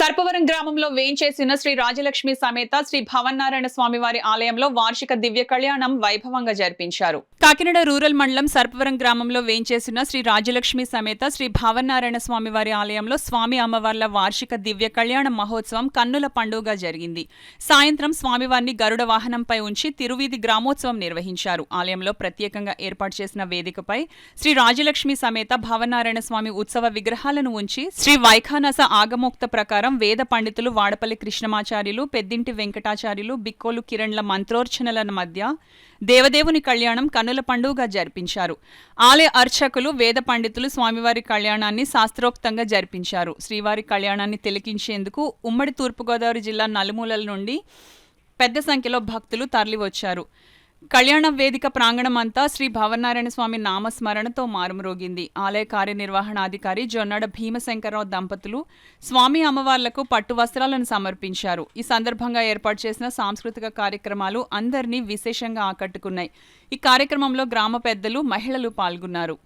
సర్పవరం గ్రామంలో వేంచేసిన శ్రీ రాజలక్ష్మి సమేత శ్రీ భవన్నారాయణ స్వామి వారి ఆలయంలో వార్షిక దివ్య కళ్యాణం వైభవంగా జరిపించారు. కాకినాడ రూరల్ మండలం సర్పవరం గ్రామంలో వేంచేసిన శ్రీ రాజలక్ష్మి సమేత శ్రీ భవన్నారాయణ స్వామి వారి ఆలయంలో స్వామి అమ్మవార్ల వార్షిక దివ్య కళ్యాణ మహోత్సవం కన్నుల పండుగగా జరిగింది. సాయంత్రం స్వామివారిని గరుడ వాహనంపై ఉంచి తిరువీధి గ్రామోత్సవం నిర్వహించారు. ఆలయంలో ప్రత్యేకంగా ఏర్పాటు చేసిన వేదికపై శ్రీ రాజలక్ష్మి సమేత భవన్నారాయణ స్వామి ఉత్సవ విగ్రహాలను ఉంచి శ్రీ వైఖానస ఆగమోక్త ప్రకారం వేద పండితులు వాడపల్లి కృష్ణమాచార్యులు, పెద్దింటి వెంకటాచార్యులు, బిక్కోలు కిరణ్ల మంత్రోర్చనల మధ్య దేవదేవుని కళ్యాణం కన్నుల పండుగగా జరిపించారు. ఆలయ అర్చకులు, వేద పండితులు స్వామివారి కళ్యాణాన్ని శాస్త్రోక్తంగా జరిపించారు. శ్రీవారి కళ్యాణాన్ని తిలకించేందుకు ఉమ్మడి తూర్పుగోదావరి జిల్లా నలుమూలల నుండి పెద్ద సంఖ్యలో భక్తులు తరలివచ్చారు. కళ్యాణ వేదిక ప్రాంగణమంతా శ్రీ భవన్నారాయణ స్వామి నామస్మరణతో మారుమ్రోగింది. ఆలయ కార్యనిర్వహణాధికారి జొన్నాడ భీమశంకరరావు దంపతులు స్వామి అమ్మవార్లకు పట్టు వస్త్రాలను సమర్పించారు. ఈ సందర్భంగా ఏర్పాటు చేసిన సాంస్కృతిక కార్యక్రమాలు అందరినీ విశేషంగా ఆకట్టుకున్నాయి. ఈ కార్యక్రమంలో గ్రామ పెద్దలు, మహిళలు పాల్గొన్నారు.